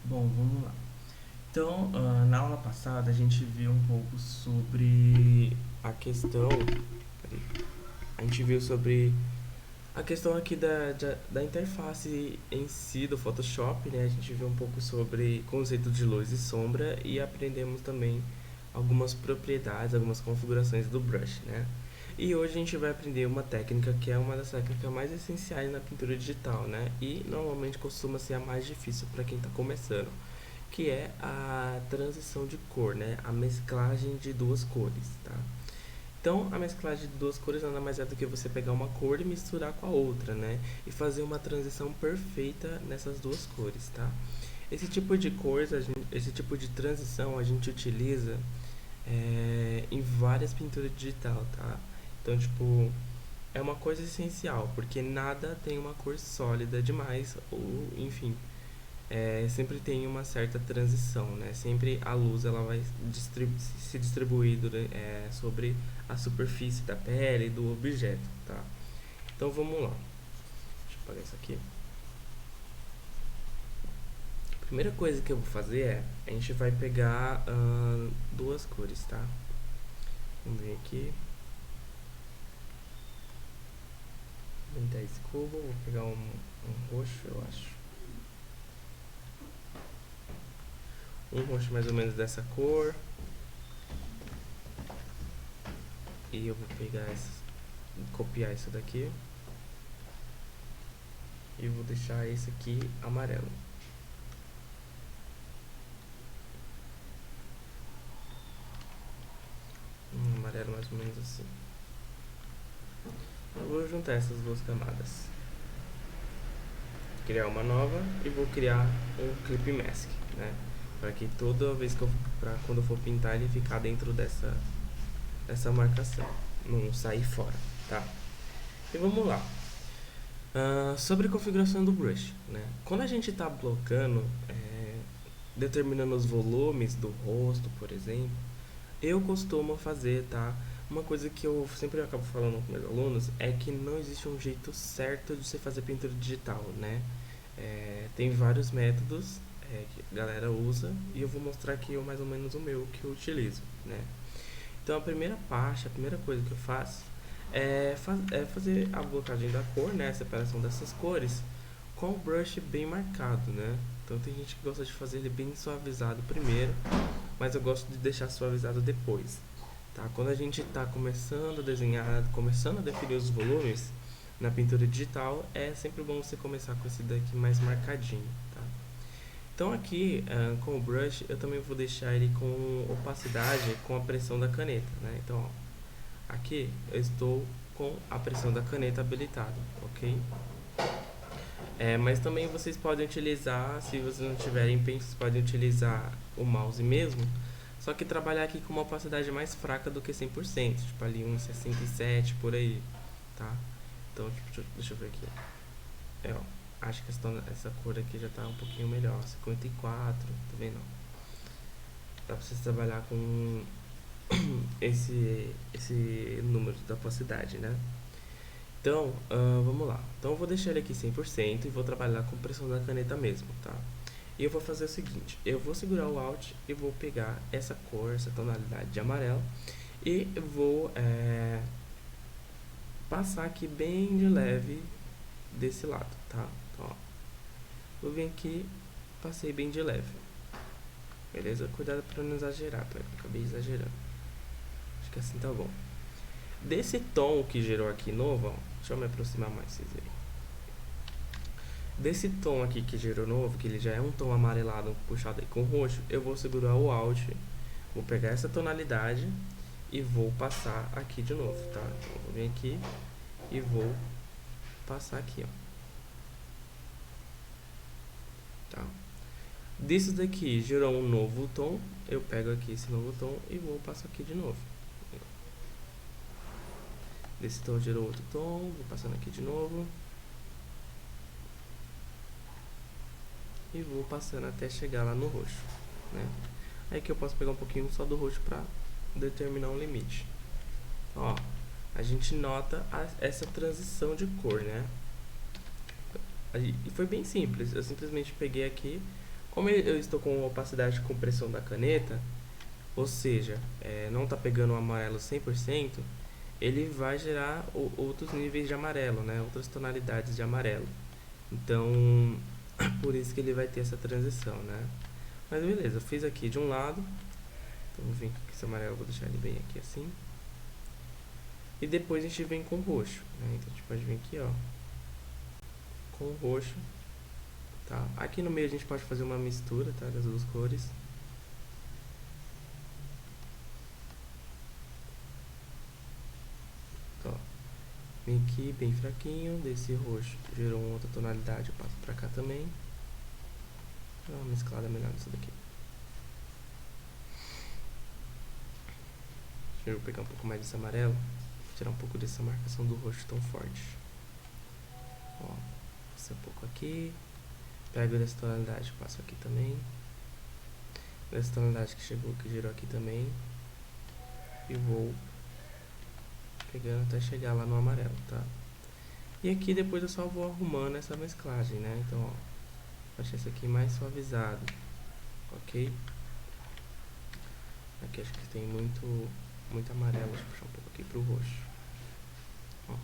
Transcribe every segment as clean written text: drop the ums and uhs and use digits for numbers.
Bom, vamos lá. Então, na aula passada a gente viu um pouco sobre a questão. Peraí. A gente viu sobre a questão aqui da interface em si do Photoshop, né? A gente viu um pouco sobre conceito de luz e sombra e aprendemos também algumas propriedades, algumas configurações do brush, né? E hoje a gente vai aprender uma técnica que é uma das técnicas mais essenciais na pintura digital, né? E normalmente costuma ser a mais difícil para quem está começando, que é a transição de cor, né? A mesclagem de duas cores, tá? Então, a mesclagem de duas cores nada mais é do que você pegar uma cor e misturar com a outra, né? E fazer uma transição perfeita nessas duas cores, tá? Esse tipo de coisa, esse tipo de transição a gente utiliza em várias pinturas digital, tá? Então, tipo, é uma coisa essencial, porque nada tem uma cor sólida demais, ou enfim, sempre tem uma certa transição, né? Sempre a luz ela vai se distribuir sobre a superfície da pele do objeto, tá? Então vamos lá. Deixa eu apagar isso aqui. A primeira coisa que eu vou fazer é a gente vai pegar duas cores, tá? Vamos vir aqui, aumentar esse cubo, vou pegar um roxo, eu acho. Um roxo mais ou menos dessa cor. E eu vou copiar isso daqui e vou deixar esse aqui amarelo. Amarelo mais ou menos assim. Eu vou juntar essas duas camadas, criar uma nova e vou criar um clip mask, né? Para que toda vez que quando eu for pintar ele ficar dentro dessa marcação, não sair fora, tá? E vamos lá. Sobre a configuração do brush, né? Quando a gente está blocando, determinando os volumes do rosto, por exemplo, eu costumo fazer, tá? Uma coisa que eu sempre acabo falando com meus alunos é que não existe um jeito certo de você fazer pintura digital, né? Tem vários métodos que a galera usa e eu vou mostrar aqui mais ou menos o meu que eu utilizo, né? Então a primeira parte, a primeira coisa que eu faço é fazer a blocagem da cor, né? A separação dessas cores com o brush bem marcado, né? Então tem gente que gosta de fazer ele bem suavizado primeiro, mas eu gosto de deixar suavizado depois, tá? Quando a gente está começando a desenhar, começando a definir os volumes na pintura digital, é sempre bom você começar com esse daqui mais marcadinho, tá? Então aqui, com o brush, eu também vou deixar ele com opacidade com a pressão da caneta, né? Então, ó, aqui eu estou com a pressão da caneta habilitada, ok? Mas também vocês podem utilizar, se vocês não tiverem empenho, vocês podem utilizar o mouse mesmo, só que trabalhar aqui com uma opacidade mais fraca do que 100%, tipo ali 1,67 por aí, tá? Então, tipo, deixa eu ver aqui. Ó, acho que essa cor aqui já tá um pouquinho melhor, 54, tá vendo? Dá pra vocês trabalhar com esse número da opacidade, né? Então, vamos lá. Então eu vou deixar ele aqui 100% e vou trabalhar com pressão da caneta mesmo, tá? E eu vou fazer o seguinte, eu vou segurar o Alt e vou pegar essa cor, essa tonalidade de amarelo e vou passar aqui bem de leve desse lado, tá? Então, ó, vou vir aqui, passei bem de leve, beleza? Cuidado para não exagerar, tá? Eu acabei exagerando. Acho que assim tá bom. Desse tom que gerou aqui novo, ó, deixa eu me aproximar mais pra vocês verem. Desse tom aqui que gerou novo, que ele já é um tom amarelado puxado aí com roxo, eu vou segurar o Alt, vou pegar essa tonalidade e vou passar aqui de novo, tá? Então, vou vir aqui e vou passar aqui, ó. Tá? Disso daqui gerou um novo tom, eu pego aqui esse novo tom e vou passar aqui de novo. Desse tom gerou outro tom, vou passando aqui de novo. E vou passando até chegar lá no roxo, né? Aí que eu posso pegar um pouquinho só do roxo para determinar um limite. Ó, a gente nota essa transição de cor, né? E foi bem simples, eu simplesmente peguei aqui, Como eu estou com opacidade de compressão da caneta, ou seja, não está pegando o amarelo 100%, ele vai gerar outros níveis de amarelo, né? Outras tonalidades de amarelo. Então, por isso que ele vai ter essa transição, né? Mas beleza, eu fiz aqui de um lado. Então, vou vir aqui com esse amarelo, vou deixar ele bem aqui assim. E depois a gente vem com o roxo, né? Então, a gente pode vir aqui, ó, com o roxo, tá? Aqui no meio a gente pode fazer uma mistura, tá? Das duas cores. Ó, vem aqui bem fraquinho, desse roxo gerou uma outra tonalidade, eu passo pra cá também. Dá uma mesclada melhor nisso daqui. Deixa eu pegar um pouco mais desse amarelo, tirar um pouco dessa marcação do roxo tão forte. Ó, passa um pouco aqui, pego dessa tonalidade, passo aqui também. Dessa tonalidade que chegou, que gerou aqui também. E vou pegando até chegar lá no amarelo, tá? E aqui depois eu só vou arrumando essa mesclagem, né? Então, ó, deixar esse aqui mais suavizado, ok? Aqui acho que tem muito amarelo, deixa eu puxar um pouco aqui pro roxo. Ó,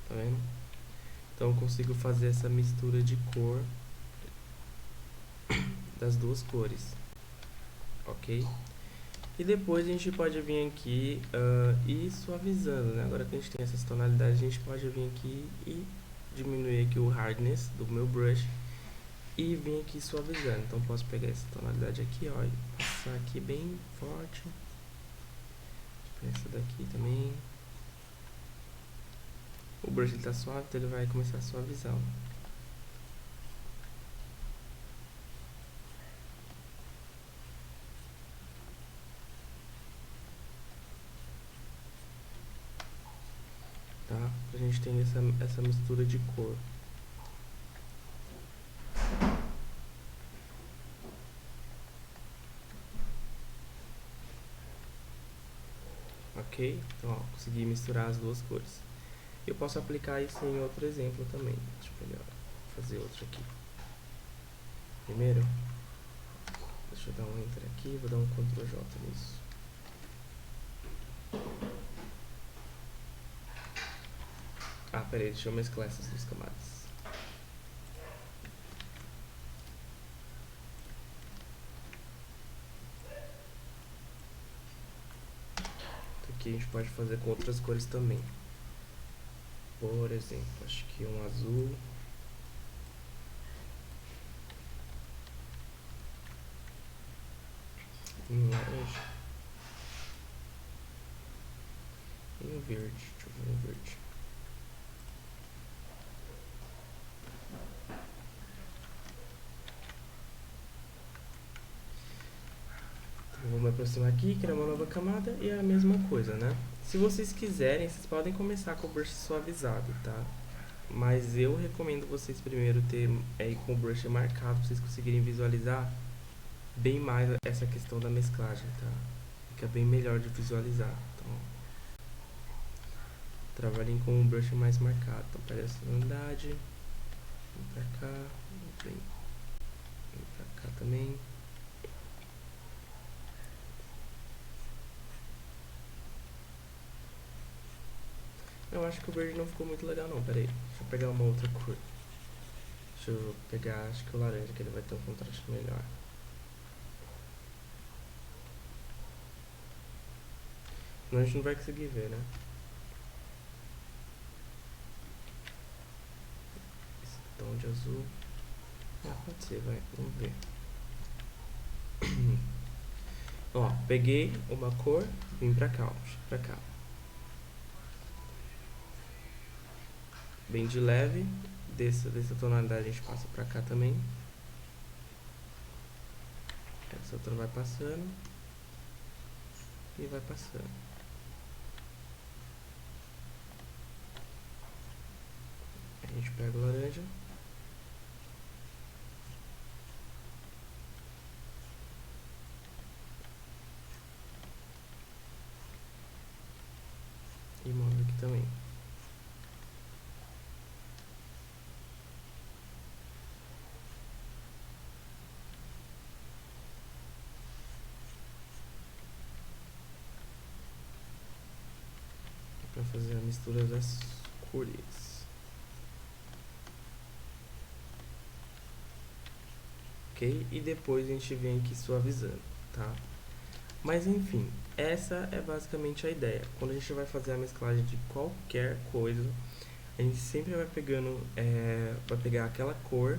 tá vendo? Então eu consigo fazer essa mistura de cor das duas cores, ok? E depois a gente pode vir aqui e ir suavizando, né? Agora que a gente tem essas tonalidades, a gente pode vir aqui e diminuir aqui o hardness do meu brush e vir aqui suavizando. Então posso pegar essa tonalidade aqui, ó, e passar aqui bem forte. Essa daqui também. O brush ele tá suave, então ele vai começar a suavizar, ó. Tá? Pra gente ter essa mistura de cor. Ok? Então, ó, consegui misturar as duas cores. Eu posso aplicar isso em outro exemplo também. Deixa eu pegar, fazer outro aqui. Primeiro, deixa eu dar um Enter aqui, vou dar um Ctrl J nisso. Ah, peraí, deixa eu mesclar essas duas camadas. Aqui a gente pode fazer com outras cores também. Por exemplo, acho que um azul. Um laranja. E um verde. Deixa eu ver um verde. Então, vou me aproximar aqui, criar uma nova camada e é a mesma coisa, né? Se vocês quiserem, vocês podem começar com o brush suavizado, tá? Mas eu recomendo vocês primeiro ter com o brush marcado para vocês conseguirem visualizar bem mais essa questão da mesclagem, tá? Fica bem melhor de visualizar. Então, trabalhem com um brush mais marcado. Então, pega essa tonalidade, vem pra cá, vem pra cá também. Eu acho que o verde não ficou muito legal não, peraí. Deixa eu pegar uma outra cor. Deixa eu pegar, acho que o laranja, que ele vai ter um contraste melhor. Senão a gente não vai conseguir ver, né? Esse tom de azul. Ah, pode ser, vai, vamos ver. Ó, peguei uma cor, vim pra cá, ó, pra cá. Bem de leve, dessa tonalidade a gente passa pra cá também. Essa outra vai passando e vai passando. A gente pega o laranja. E move aqui também. fazer a mistura das cores. Ok? E depois a gente vem aqui suavizando, tá? Mas enfim, essa é basicamente a ideia. Quando a gente vai fazer a mesclagem de qualquer coisa, a gente sempre vai pegando, vai pegar aquela cor,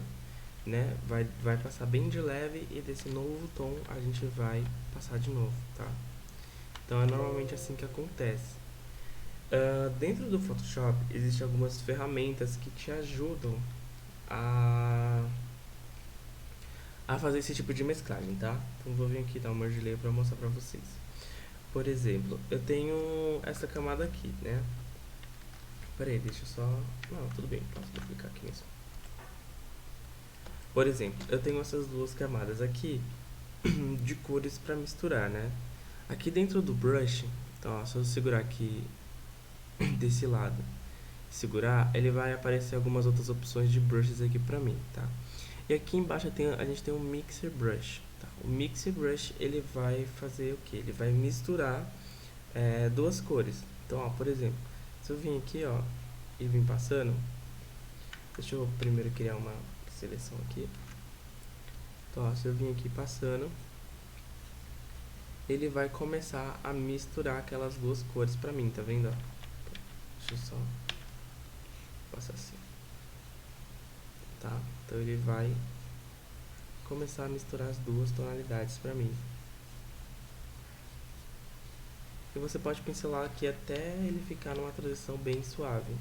né? Vai passar bem de leve e desse novo tom a gente vai passar de novo, tá? Então é normalmente assim que acontece. Dentro do Photoshop existem algumas ferramentas que te ajudam a, a fazer esse tipo de mesclagem, tá? Então vou vir aqui dar uma merge layer para mostrar para vocês. Por exemplo, eu tenho essa camada aqui, né? Peraí, deixa eu só... Não, tudo bem, posso duplicar aqui mesmo. Por exemplo, eu tenho essas duas camadas aqui de cores para misturar, né? Aqui dentro do brush, então ó, se eu segurar aqui desse lado, segurar, ele vai aparecer algumas outras opções de brushes aqui pra mim, tá? E aqui embaixo a gente tem um Mixer Brush, tá? O Mixer Brush, ele vai fazer o que? Ele vai misturar duas cores. Então, ó, por exemplo, se eu vim aqui, ó, e vim passando, deixa eu primeiro criar uma seleção aqui. Então, ó, se eu vim aqui passando, ele vai começar a misturar aquelas duas cores pra mim, tá vendo? Deixa eu só passar assim, tá? Então ele vai começar a misturar as duas tonalidades pra mim. E você pode pincelar aqui até ele ficar numa transição bem suave,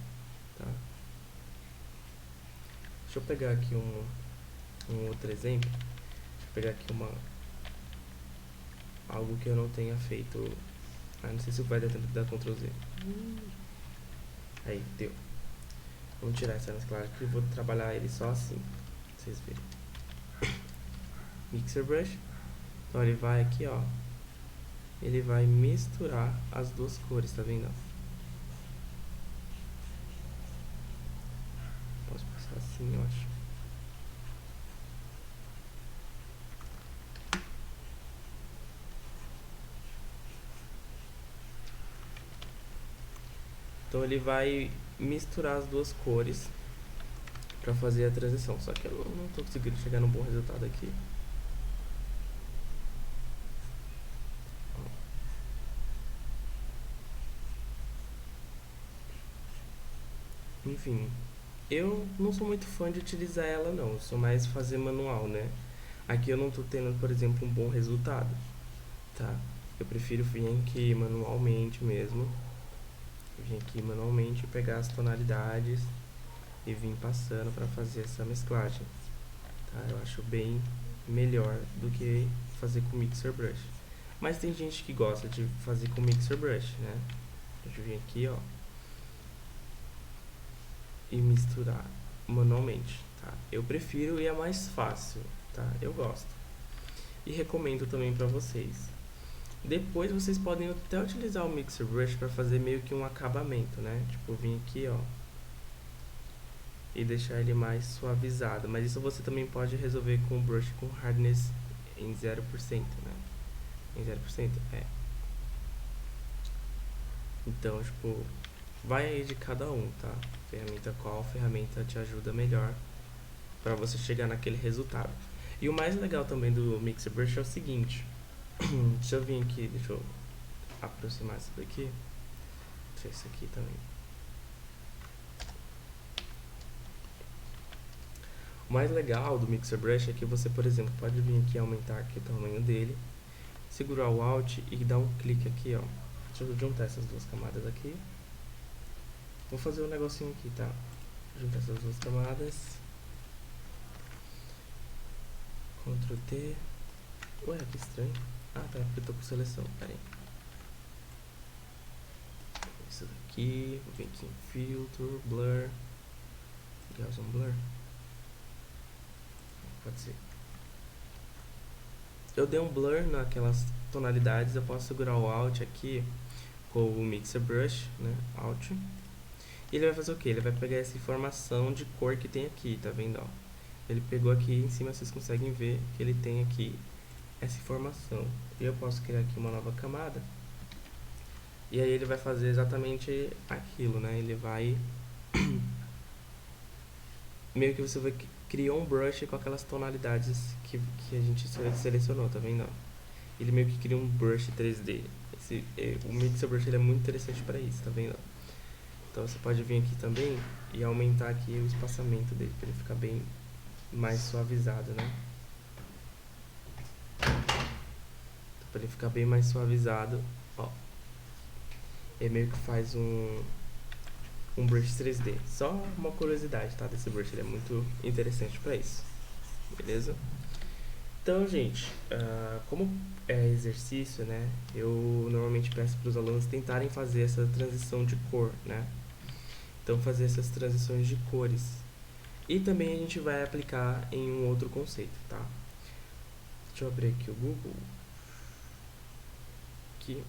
tá? Deixa eu pegar aqui um outro exemplo. Deixa eu pegar aqui algo que eu não tenha feito. Não sei se vai dar tempo de dar Ctrl Z. Aí, deu. Vamos tirar essa mesclagem aqui e vou trabalhar ele só assim, pra vocês verem. Mixer Brush. Então ele vai aqui, ó. Ele vai misturar as duas cores, tá vendo? Posso passar assim, eu acho. Então ele vai misturar as duas cores pra fazer a transição. Só que eu não tô conseguindo chegar num bom resultado aqui. Enfim, eu não sou muito fã de utilizar ela não, eu sou mais fazer manual, né? Aqui eu não tô tendo, por exemplo, um bom resultado, tá? Eu prefiro vir aqui manualmente mesmo, vir aqui manualmente pegar as tonalidades e vir passando para fazer essa mesclagem, tá? Eu acho bem melhor do que fazer com Mixer Brush. Mas tem gente que gosta de fazer com Mixer Brush, né? Deixa eu vir aqui, ó, e misturar manualmente, tá? Eu prefiro e é mais fácil, tá? Eu gosto. E recomendo também para vocês. Depois vocês podem até utilizar o Mixer Brush para fazer meio que um acabamento, né? Tipo, vir aqui, ó, e deixar ele mais suavizado. Mas isso você também pode resolver com o brush com hardness em 0%, né? Em 0%, Então, tipo, vai aí de cada um, tá? Qual ferramenta te ajuda melhor para você chegar naquele resultado. E o mais legal também do Mixer Brush é o seguinte. Deixa eu vir aqui, deixa eu aproximar isso daqui. Deixa isso aqui também. O mais legal do Mixer Brush é que você, por exemplo, pode vir aqui e aumentar aqui o tamanho dele, segurar o Alt e dar um clique aqui, ó. Deixa eu juntar essas duas camadas aqui. Vou fazer um negocinho aqui, tá? Juntar essas duas camadas. Ctrl T. Ué, que estranho. Ah, tá, porque eu tô com seleção, pera aí. Isso daqui, vou vir aqui em Filter, Blur. Gaussian Blur. Pode ser. Eu dei um blur naquelas tonalidades, eu posso segurar o Alt aqui com o Mixer Brush, né? Alt. E ele vai fazer o que? Ele vai pegar essa informação de cor que tem aqui, tá vendo? Ó? Ele pegou aqui em cima, vocês conseguem ver que ele tem aqui essa informação. E eu posso criar aqui uma nova camada E aí ele vai fazer exatamente aquilo, né? Ele vai meio que você vai criar um brush com aquelas tonalidades que a gente selecionou, tá vendo? Ele meio que cria um brush 3D. O Mixer Brush ele é muito interessante para isso, tá vendo? Então você pode vir aqui também e aumentar aqui o espaçamento dele para ele ficar bem mais suavizado, né? Então, para ele ficar bem mais suavizado, ó, ele meio que faz um brush 3D. Só uma curiosidade, tá? Desse brush, ele é muito interessante para isso, beleza? Então, gente, como é exercício, né? Eu normalmente peço para os alunos tentarem fazer essa transição de cor, né? Então, fazer essas transições de cores. E também a gente vai aplicar em um outro conceito, tá? Deixa eu abrir aqui o Google. Aqui.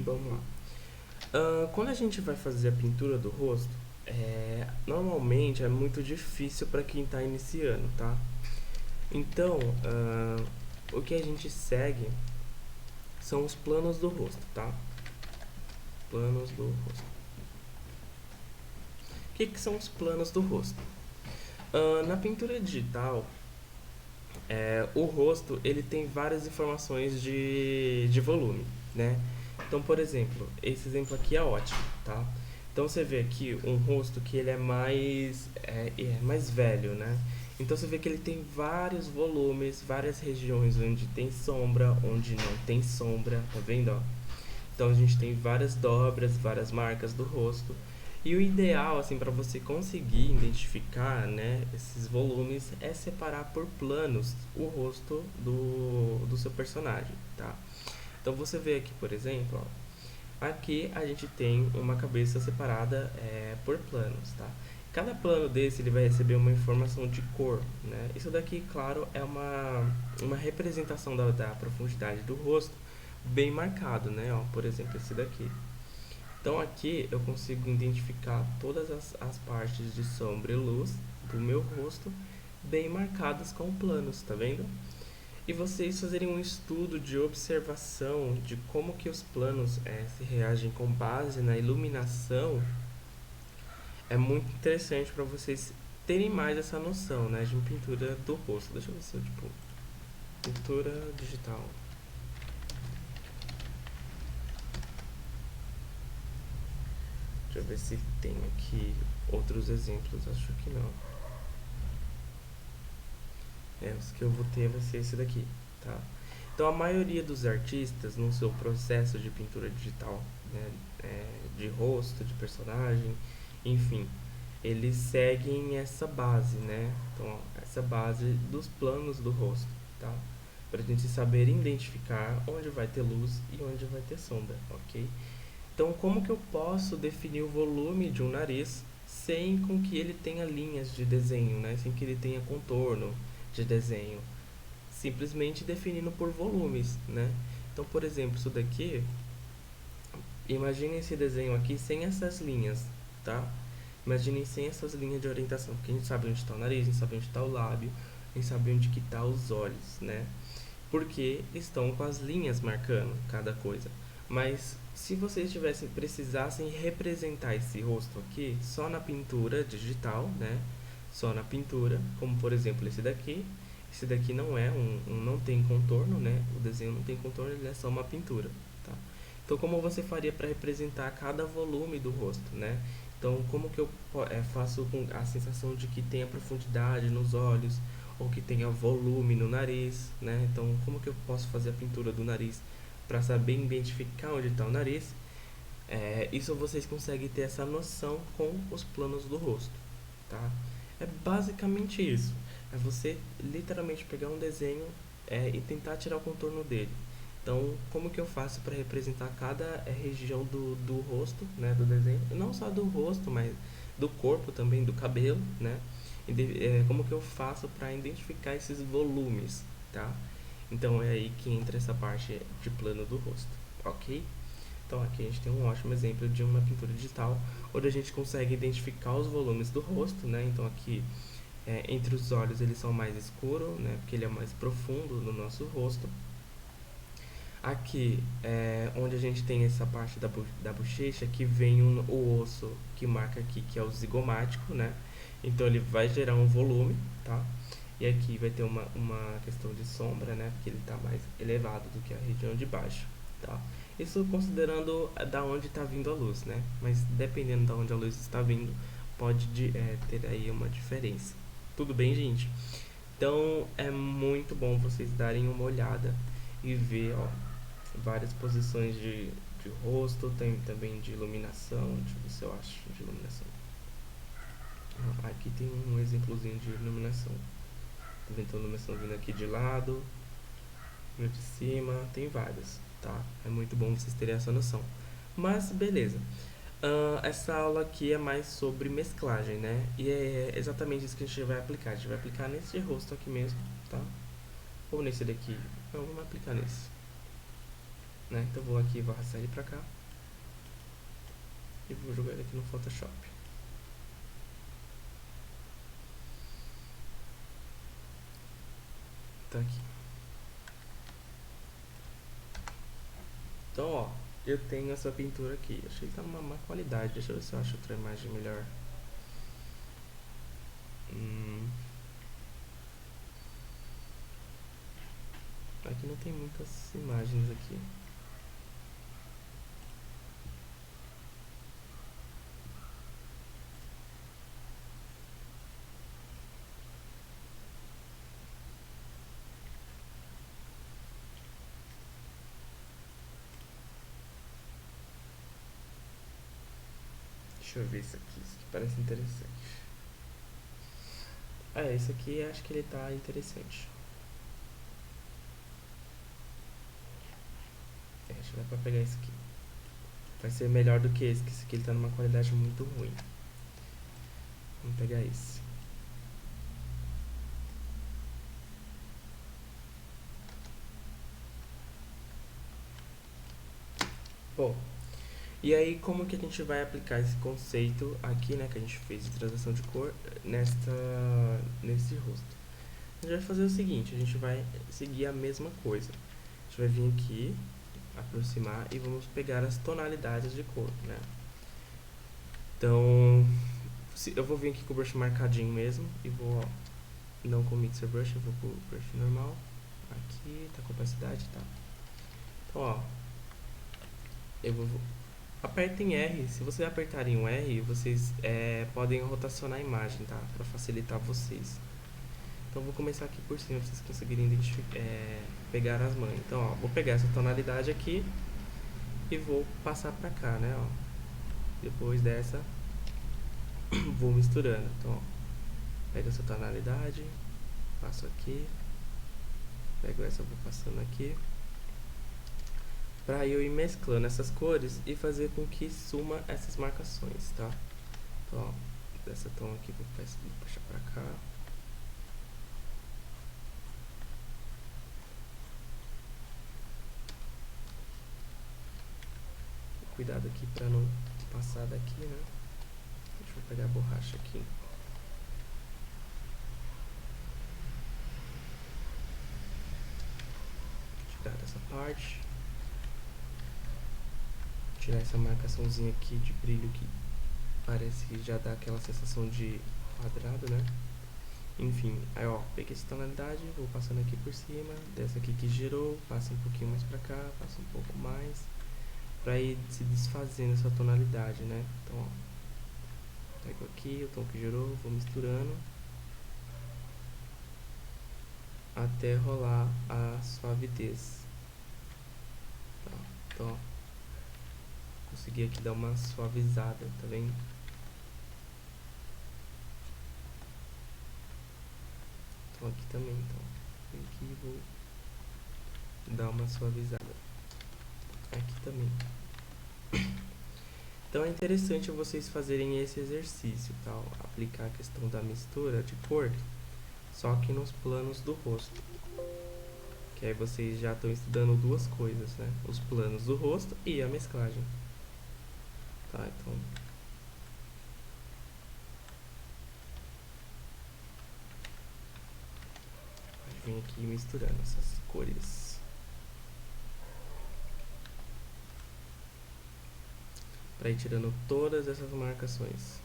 Vamos lá. Quando a gente vai fazer a pintura do rosto, normalmente é muito difícil para quem está iniciando, tá? Então, o que a gente segue são os planos do rosto, tá? Planos do rosto. O que são os planos do rosto? Na pintura digital, o rosto ele tem várias informações de volume, né? Então, por exemplo, esse exemplo aqui é ótimo, tá? Então você vê aqui um rosto que ele é mais velho, né? Então você vê que ele tem vários volumes, várias regiões onde tem sombra, onde não tem sombra, tá vendo? Ó? Então a gente tem várias dobras, várias marcas do rosto. E o ideal, assim, para você conseguir identificar, né, esses volumes é separar por planos o rosto do seu personagem, tá? Então você vê aqui, por exemplo, ó, aqui a gente tem uma cabeça separada por planos, tá? Cada plano desse ele vai receber uma informação de cor, né? Isso daqui, claro, é uma representação da profundidade do rosto bem marcado, né? Ó, por exemplo, esse daqui. Então aqui eu consigo identificar todas as partes de sombra e luz do meu rosto bem marcadas com planos, tá vendo? E vocês fazerem um estudo de observação de como que os planos se reagem com base na iluminação é muito interessante para vocês terem mais essa noção, né, de pintura do rosto. Deixa eu ver se eu, pintura digital. Deixa eu ver se tem aqui outros exemplos, acho que não. Os que eu vou ter vai ser esse daqui, tá? Então a maioria dos artistas no seu processo de pintura digital, né, de rosto, de personagem, enfim, eles seguem essa base, né? Então ó, essa base dos planos do rosto, tá? Pra gente saber identificar onde vai ter luz e onde vai ter sombra, ok? Então, como que eu posso definir o volume de um nariz sem com que ele tenha linhas de desenho, né? Sem que ele tenha contorno de desenho? Simplesmente definindo por volumes, né? Então, por exemplo, isso daqui, imagine esse desenho aqui sem essas linhas, tá? Imaginem sem essas linhas de orientação, porque a gente sabe onde está o nariz, a gente sabe onde está o lábio, a gente sabe onde que está os olhos, né? Porque estão com as linhas marcando cada coisa. Mas se vocês precisassem representar esse rosto aqui só na pintura digital, né? Só na pintura, como por exemplo esse daqui. Esse daqui não é não tem contorno, né? O desenho não tem contorno, ele é só uma pintura, tá? Então como você faria para representar cada volume do rosto, né? Então como que eu faço com a sensação de que tenha profundidade nos olhos ou que tenha volume no nariz, né? Então como que eu posso fazer a pintura do nariz para saber identificar onde está o nariz? Isso vocês conseguem ter essa noção com os planos do rosto, tá? É basicamente isso. É você literalmente pegar um desenho e tentar tirar o contorno dele. Então, como que eu faço para representar cada região do rosto, né, do desenho? Não só do rosto, mas do corpo também, do cabelo, né? Como que eu faço para identificar esses volumes, tá? Então é aí que entra essa parte de plano do rosto, ok? Então aqui a gente tem um ótimo exemplo de uma pintura digital, onde a gente consegue identificar os volumes do rosto, né? Então aqui entre os olhos eles são mais escuros, né? Porque ele é mais profundo no nosso rosto. Aqui é onde a gente tem essa parte da bochecha que vem o osso que marca aqui, que é o zigomático, né? Então ele vai gerar um volume, tá? E aqui vai ter uma questão de sombra, né? Porque ele está mais elevado do que a região de baixo, tá? Isso considerando da onde está vindo a luz, né? Mas dependendo da onde a luz está vindo, pode ter aí uma diferença. Tudo bem, gente? Então é muito bom vocês darem uma olhada e ver, ó, várias posições de rosto, tem também de iluminação, deixa eu ver se eu acho de iluminação. Aqui tem um exemplozinho de iluminação. Tá vendo a iluminação vindo aqui de lado, vindo de cima, tem várias, tá? É muito bom vocês terem essa noção. Mas beleza. Essa aula aqui é mais sobre mesclagem, né? E é exatamente isso que a gente vai aplicar. A gente vai aplicar nesse rosto aqui mesmo, tá? Ou nesse daqui. Não, vamos aplicar nesse. Né? Então vou aqui, vou arrastar ele pra cá. E vou jogar ele aqui no Photoshop. Tá aqui. Então, ó, eu tenho essa pintura aqui. Achei que tá numa má qualidade. Deixa eu ver se eu acho outra imagem melhor. Aqui não tem muitas imagens aqui. Deixa eu ver isso aqui parece interessante. Esse aqui acho que ele tá interessante. Acho que dá pra pegar esse aqui. Vai ser melhor do que esse aqui ele tá numa qualidade muito ruim. Vamos pegar esse. Bom, e aí como que a gente vai aplicar esse conceito aqui, né, que a gente fez de transição de cor nesse rosto? A gente vai fazer o seguinte, a gente vai seguir a mesma coisa. A gente vai vir aqui, aproximar e vamos pegar as tonalidades de cor, né? Então, eu vou vir aqui com o brush marcadinho mesmo e vou, ó, não com o mixer brush, eu vou com o brush normal. Aqui tá com opacidade, tá? Então, ó, eu vou apertem R. Se vocês apertarem o R, vocês podem rotacionar a imagem, tá? Para facilitar vocês. Então vou começar aqui por cima, pra vocês conseguirem pegar as manhas. Então, ó, vou pegar essa tonalidade aqui e vou passar pra cá, né? Ó. Depois dessa, vou misturando. Então, ó, pego essa tonalidade, passo aqui, pego essa, vou passando aqui, para eu ir mesclando essas cores e fazer com que suma essas marcações, tá? Então, ó, dessa tom aqui vou puxar pra cá. Cuidado aqui para não passar daqui, né? Deixa eu pegar a borracha aqui. Tirar essa parte. Tirar essa marcaçãozinha aqui de brilho que parece que já dá aquela sensação de quadrado, né? Enfim, aí ó, peguei essa tonalidade, vou passando aqui por cima, dessa aqui que girou, passa um pouquinho mais pra cá, passa um pouco mais, pra ir se desfazendo essa tonalidade, né? Então, ó, pego aqui o tom que girou, vou misturando até rolar a suavidez. Então, ó, consegui aqui dar uma suavizada, tá vendo? Então aqui também, então aqui vou dar uma suavizada aqui também. Então é interessante vocês fazerem esse exercício, tá? Aplicar a questão da mistura de cor, só que nos planos do rosto. Que aí vocês já estão estudando duas coisas, né? Os planos do rosto e a mesclagem. Tá, então vem aqui misturando essas cores. para ir tirando todas essas marcações.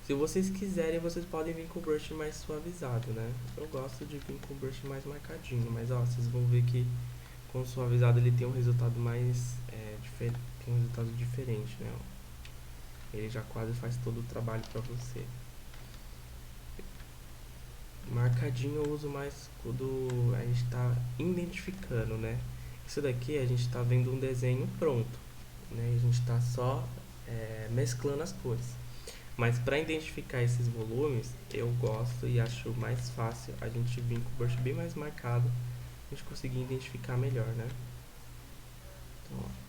Se vocês quiserem, vocês podem vir com o brush mais suavizado, né? Eu gosto de vir com o brush mais marcadinho, mas ó, vocês vão ver que com o suavizado ele tem um resultado mais tem um resultado diferente, né? Ele já quase faz todo o trabalho para você. Marcadinho eu uso mais quando a gente está identificando, né? Isso daqui a gente está vendo um desenho pronto, né? A gente está só mesclando as cores. Mas para identificar esses volumes, eu gosto e acho mais fácil a gente vir com o brush bem mais marcado, a gente conseguir identificar melhor, né? Então, ó.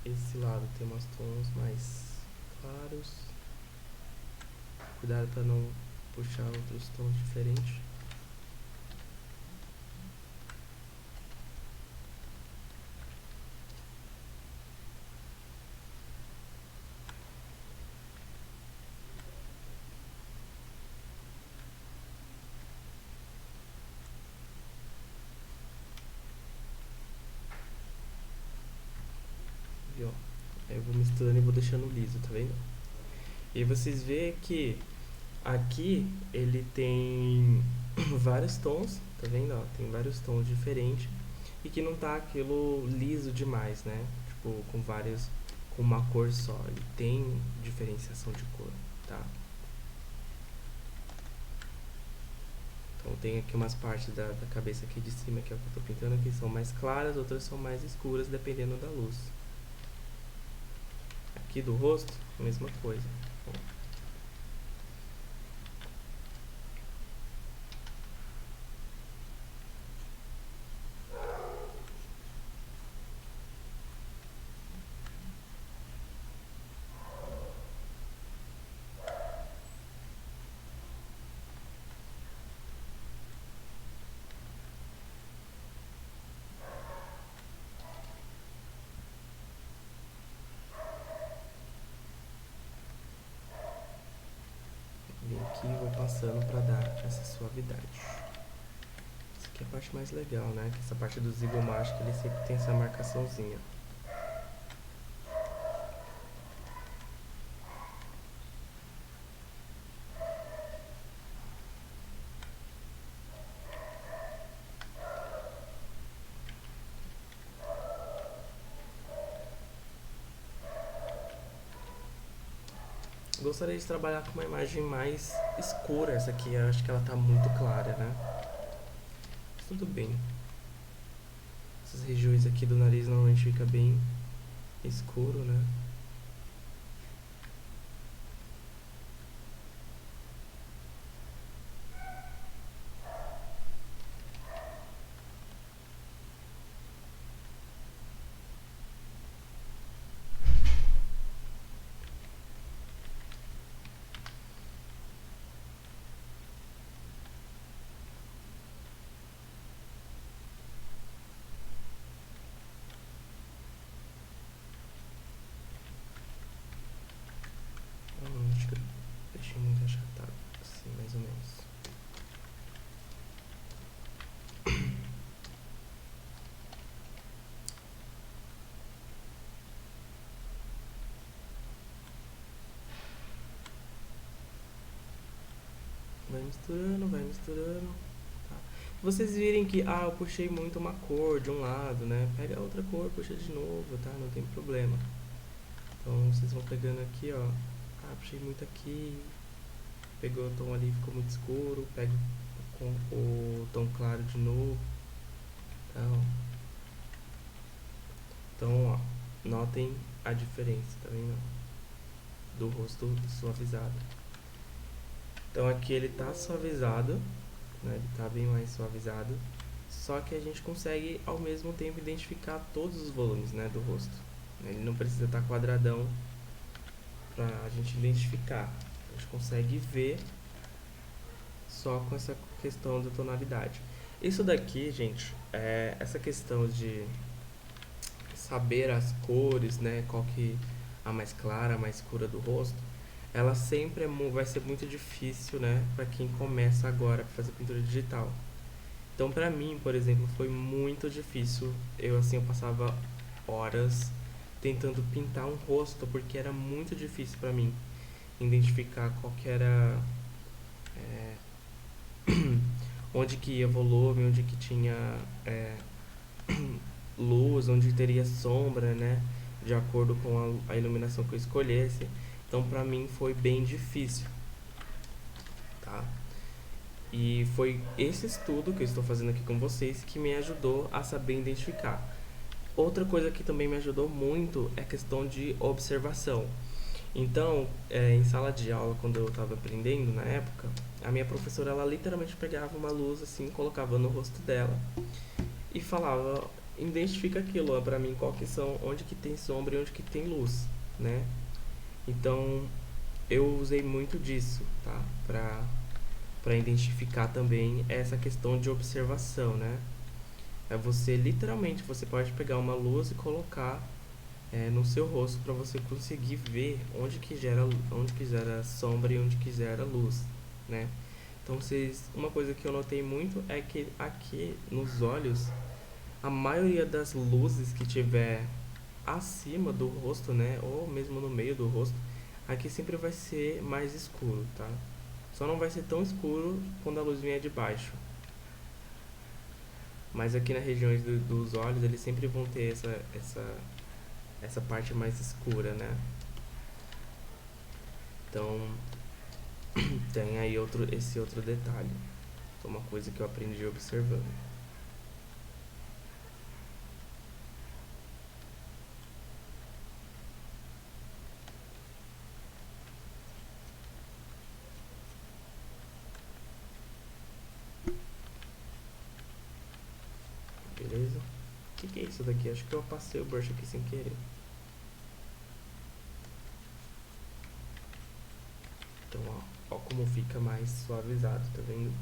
Esse lado tem umas tons mais claros. Cuidado para não puxar outros tons diferentes. E ó, aí eu vou misturando e vou deixando liso, tá vendo? E aí vocês veem que aqui ele tem vários tons, tá vendo? Ó, tem vários tons diferentes e que não tá aquilo liso demais, né? Tipo, com uma cor só. Ele tem diferenciação de cor, tá? Então tem aqui umas partes da cabeça aqui de cima que é o que eu tô pintando aqui, são mais claras, outras são mais escuras, dependendo da luz. Aqui do rosto, a mesma coisa. Bom, vem aqui e vou passando pra dar essa suavidade. Essa aqui é a parte mais legal, né? Que essa parte do zigomatic, ele sempre tem essa marcaçãozinha. Gostaria de trabalhar com uma imagem mais escura. Essa aqui eu acho que ela tá muito clara, né? Mas tudo bem. Essas regiões aqui do nariz normalmente fica bem escuro, né? Acho que eu deixei muito achatado, assim, mais ou menos. Vai misturando, vai misturando. Tá? Se vocês virem que, eu puxei muito uma cor de um lado, né? Pega outra cor, puxa de novo, tá? Não tem problema. Então vocês vão pegando aqui, ó. Puxei muito aqui. Pegou o tom ali, ficou muito escuro. Pega com o tom claro de novo. Então, ó, notem a diferença, tá vendo? Do rosto suavizado. Então aqui ele tá suavizado, né? Ele tá bem mais suavizado. Só que a gente consegue ao mesmo tempo identificar todos os volumes, né, do rosto. Ele não precisa estar quadradão pra a gente identificar. A gente consegue ver só com essa questão da tonalidade. Isso daqui, gente, essa questão de saber as cores, né, qual que a mais clara, a mais escura do rosto, ela sempre vai ser muito difícil, né, para quem começa agora a fazer pintura digital. Então, pra mim, por exemplo, foi muito difícil. Eu passava horas tentando pintar um rosto, porque era muito difícil pra mim identificar qual que era, é, onde que ia volume, onde que tinha é, luz, onde teria sombra, né? De acordo com a iluminação que eu escolhesse. Então, pra mim, foi bem difícil, tá? E foi esse estudo que eu estou fazendo aqui com vocês que me ajudou a saber identificar. Outra coisa que também me ajudou muito é a questão de observação. Então, em sala de aula, quando eu estava aprendendo na época, a minha professora, ela literalmente pegava uma luz assim, colocava no rosto dela e falava, identifica aquilo, ó, pra mim, qual que são, onde que tem sombra e onde que tem luz, né? Então, eu usei muito disso, tá? Pra identificar também essa questão de observação, né? É você, literalmente, você pode pegar uma luz e colocar no seu rosto para você conseguir ver onde que gera sombra e onde que gera luz, né? Então, uma coisa que eu notei muito é que aqui nos olhos, a maioria das luzes que tiver acima do rosto, né, ou mesmo no meio do rosto, aqui sempre vai ser mais escuro, tá? Só não vai ser tão escuro quando a luz vier de baixo. Mas aqui nas regiões dos olhos, eles sempre vão ter essa parte mais escura, né? Então, tem aí esse outro detalhe. Então, uma coisa que eu aprendi observando. Beleza? O que é isso daqui? Acho que eu passei o brush aqui sem querer. Então, ó como fica mais suavizado, tá vendo?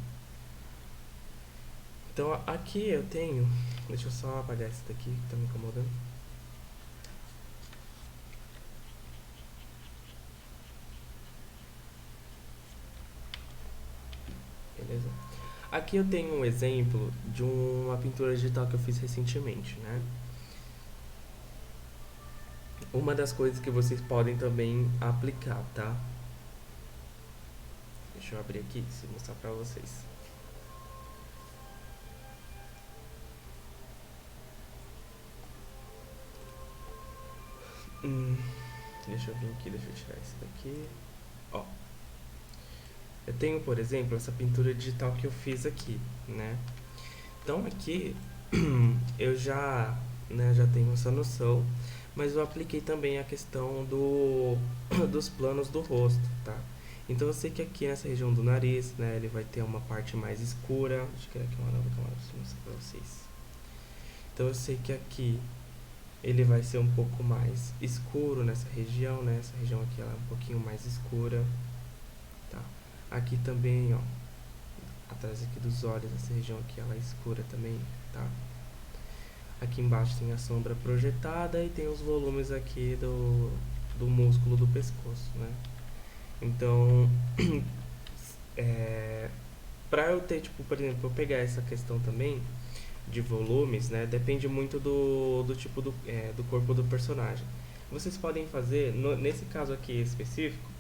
Então, aqui eu tenho... Deixa eu só apagar esse daqui que tá me incomodando. Beleza? Aqui eu tenho um exemplo de uma pintura digital que eu fiz recentemente, né? Uma das coisas que vocês podem também aplicar, tá? Deixa eu abrir aqui e mostrar pra vocês. Deixa eu vir aqui, deixa eu tirar esse daqui. Ó, eu tenho, por exemplo, essa pintura digital que eu fiz aqui, né? Então aqui eu já tenho essa noção, mas eu apliquei também a questão dos planos do rosto, tá? Então eu sei que aqui nessa região do nariz, né, ele vai ter uma parte mais escura. Deixa eu criar aqui uma nova camada para mostrar pra vocês. Então eu sei que aqui ele vai ser um pouco mais escuro nessa região, né? Essa região aqui ela é um pouquinho mais escura, tá? Aqui também, ó, atrás aqui dos olhos, essa região aqui ela é escura também, tá? Aqui embaixo tem a sombra projetada e tem os volumes aqui do músculo do pescoço, né? Então, pra eu ter, tipo, por exemplo, eu pegar essa questão também de volumes, né? Depende muito do tipo do corpo do personagem. Vocês podem fazer, nesse caso aqui específico,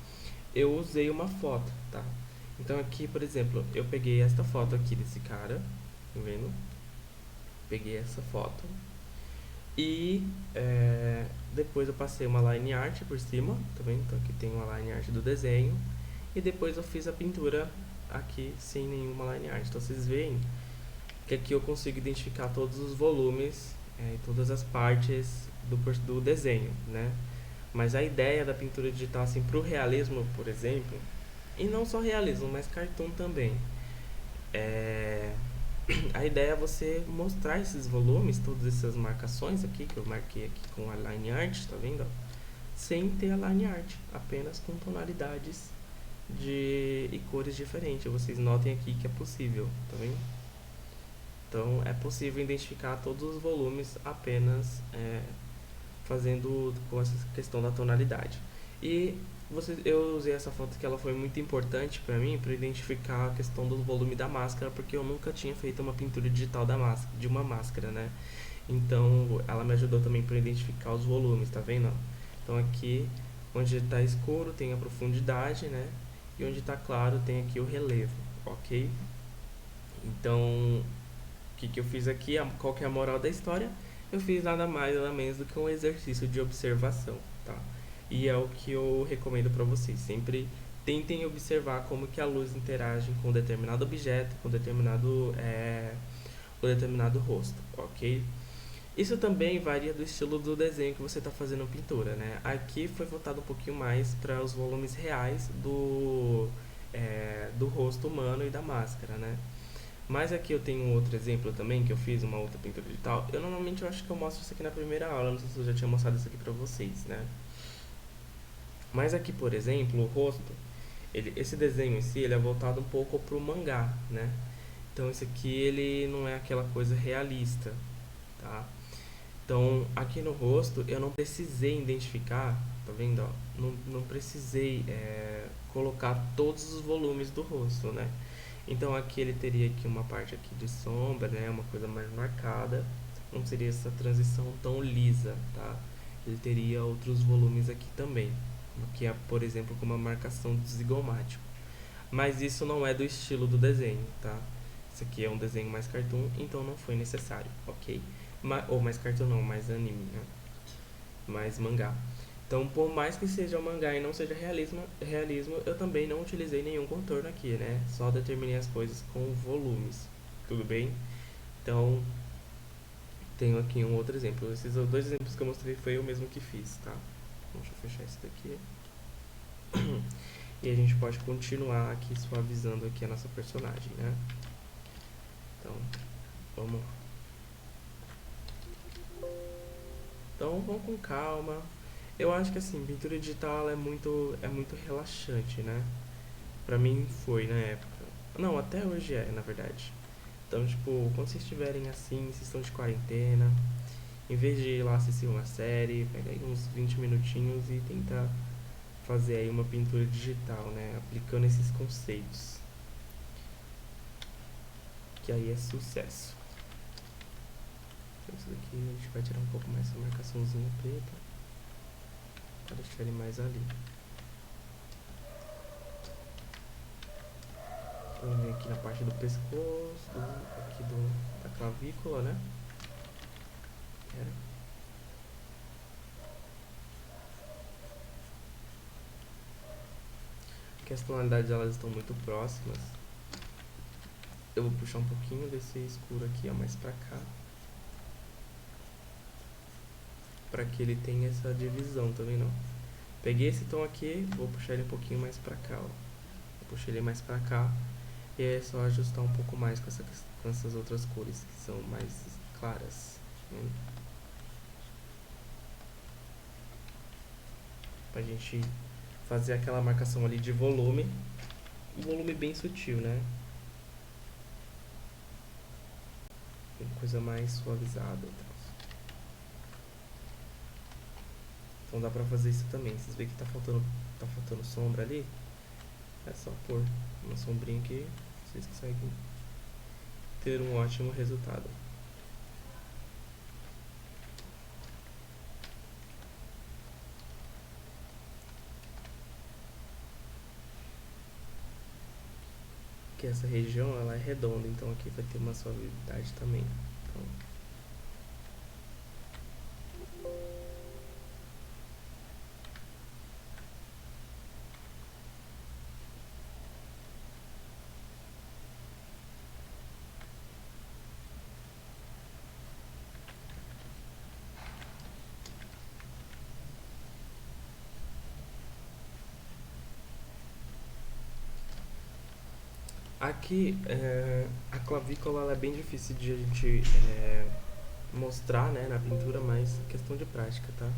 eu usei uma foto, tá? Então aqui, por exemplo, eu peguei esta foto aqui desse cara, tá vendo? Peguei essa foto e depois eu passei uma line art por cima, tá vendo? Então aqui tem uma line art do desenho e depois eu fiz a pintura aqui sem nenhuma line art. Então vocês veem que aqui eu consigo identificar todos os volumes e todas as partes do desenho, né? Mas a ideia da pintura digital, assim, pro realismo, por exemplo, e não só realismo, mas cartoon também, a ideia é você mostrar esses volumes, todas essas marcações aqui, que eu marquei aqui com a line art, tá vendo? Sem ter a line art, apenas com tonalidades e cores diferentes. Vocês notem aqui que é possível, tá vendo? Então é possível identificar todos os volumes apenas fazendo com essa questão da tonalidade. E eu usei essa foto que ela foi muito importante para mim para identificar a questão do volume da máscara, porque eu nunca tinha feito uma pintura digital de uma máscara, né? Então ela me ajudou também para identificar os volumes, tá vendo? Então aqui onde está escuro tem a profundidade, né? E onde está claro tem aqui o relevo, ok? Então o que eu fiz aqui, qual que é a moral da história? Eu fiz nada mais nada menos do que um exercício de observação, tá? E é o que eu recomendo para vocês. Sempre tentem observar como que a luz interage com determinado objeto, com determinado rosto, ok? Isso também varia do estilo do desenho que você está fazendo pintura, né? Aqui foi voltado um pouquinho mais para os volumes reais do rosto humano e da máscara, né? Mas aqui eu tenho um outro exemplo também, que eu fiz uma outra pintura digital. Eu acho que eu mostro isso aqui na primeira aula, não sei se eu já tinha mostrado isso aqui pra vocês, né? Mas aqui, por exemplo, o rosto, esse desenho em si, ele é voltado um pouco pro mangá, né? Então esse aqui, ele não é aquela coisa realista, tá? Então, aqui no rosto, eu não precisei identificar, tá vendo, ó? Não precisei colocar todos os volumes do rosto, né? Então aqui ele teria aqui uma parte aqui de sombra, né, uma coisa mais marcada, não seria essa transição tão lisa, tá? Ele teria outros volumes aqui também, que é, por exemplo, com uma marcação de zigomático. Mas isso não é do estilo do desenho, tá? Isso aqui é um desenho mais cartoon, então não foi necessário, ok? Ou mais cartoon não, mais anime, né? Mais mangá. Então, por mais que seja um mangá e não seja realismo, eu também não utilizei nenhum contorno aqui, né? Só determinei as coisas com volumes, tudo bem? Então, tenho aqui um outro exemplo. Esses dois exemplos que eu mostrei foi eu mesmo que fiz, tá? Deixa eu fechar isso daqui. E a gente pode continuar aqui suavizando aqui a nossa personagem, né? Então, vamos lá. Então, vamos com calma. Eu acho que assim, pintura digital é muito relaxante, né? Pra mim foi na época. Não, até hoje é, na verdade. Então, tipo, quando vocês estiverem assim, vocês estão de quarentena, em vez de ir lá assistir uma série, pega aí uns 20 minutinhos e tenta fazer aí uma pintura digital, né? Aplicando esses conceitos. Que aí é sucesso. Então, isso daqui a gente vai tirar um pouco mais essa marcaçãozinha preta para deixar ele mais ali. Vamos ver aqui na parte do pescoço, aqui da clavícula, né? Porque as tonalidades elas estão muito próximas. Eu vou puxar um pouquinho desse escuro aqui, ó, mais pra cá. Pra que ele tenha essa divisão, tá vendo? Peguei esse tom aqui, vou puxar ele um pouquinho mais pra cá, ó. Puxei ele mais pra cá. E é só ajustar um pouco mais com essas outras cores que são mais claras, né? Pra gente fazer aquela marcação ali de volume. Um volume bem sutil, né? Uma coisa mais suavizada. Então dá pra fazer isso também. Vocês veem que tá faltando sombra ali. É só pôr uma sombrinha que vocês conseguem ter um ótimo resultado. Que essa região ela é redonda, então aqui vai ter uma suavidade também. Então, aqui a clavícula ela é bem difícil de a gente mostrar, né, na pintura, mas questão de prática, tá?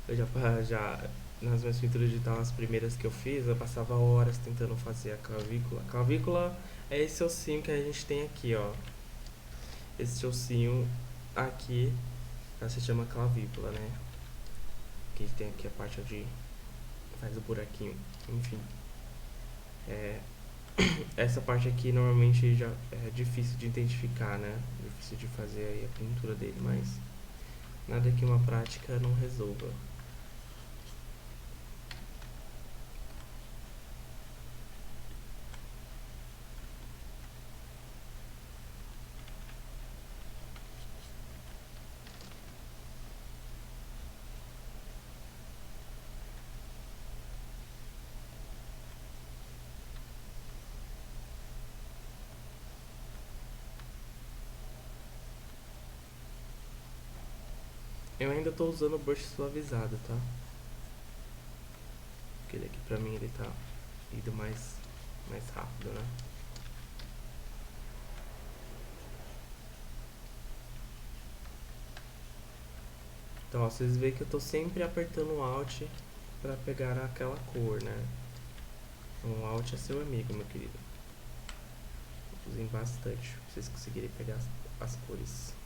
Eu já nas minhas pinturas digitais, as primeiras que eu fiz, eu passava horas tentando fazer a clavícula. A clavícula é esse ossinho que a gente tem aqui, ó. Esse ossinho aqui ela se chama clavícula, né? Que tem aqui a parte onde faz o buraquinho, enfim. Essa parte aqui normalmente já é difícil de identificar, né? Difícil de fazer aí a pintura dele, mas nada que uma prática não resolva. Eu ainda tô usando o brush suavizado, tá? Porque ele aqui pra mim ele tá indo mais rápido, né? Então, ó, vocês veem que eu tô sempre apertando o Alt pra pegar aquela cor, né? O Alt é seu amigo, meu querido. Usem bastante pra vocês conseguirem pegar as cores.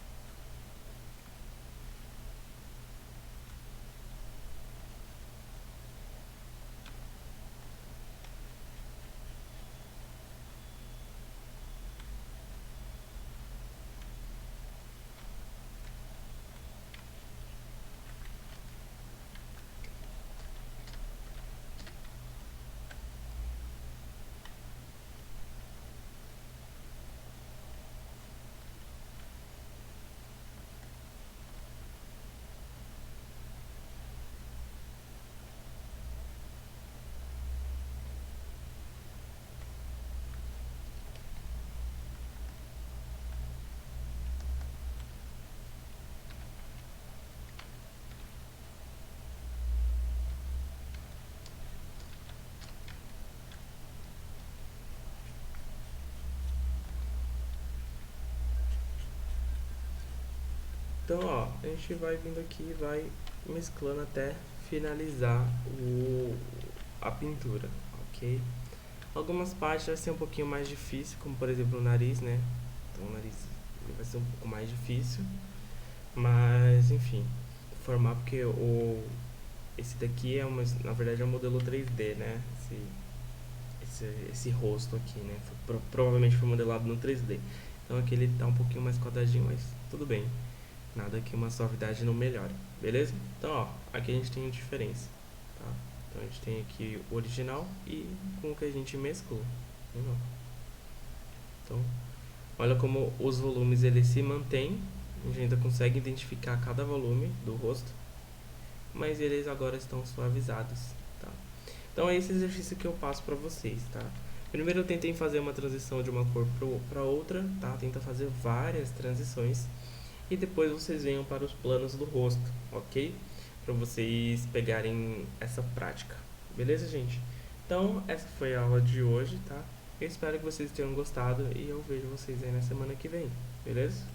Então, ó, a gente vai vindo aqui e vai mesclando até finalizar a pintura, ok? Algumas partes vai ser um pouquinho mais difícil, como por exemplo o nariz, né? Então o nariz vai ser um pouco mais difícil, mas enfim, formar porque esse daqui é na verdade é um modelo 3D, né? Esse rosto aqui, né? Provavelmente foi modelado no 3D. Então aqui ele tá um pouquinho mais quadradinho, mas tudo bem. Nada que uma suavidade não melhore, beleza? Então, ó, aqui a gente tem a diferença, tá? Então a gente tem aqui o original e com o que a gente mesclou. Então, olha como os volumes eles se mantêm, a gente ainda consegue identificar cada volume do rosto, mas eles agora estão suavizados, tá? Então é esse exercício que eu passo para vocês, tá? Primeiro eu tentei fazer uma transição de uma cor para outra, tá? Tenta fazer várias transições e depois vocês venham para os planos do rosto, ok? Para vocês pegarem essa prática, beleza, gente? Então essa foi a aula de hoje, tá? Eu espero que vocês tenham gostado e eu vejo vocês aí na semana que vem, beleza?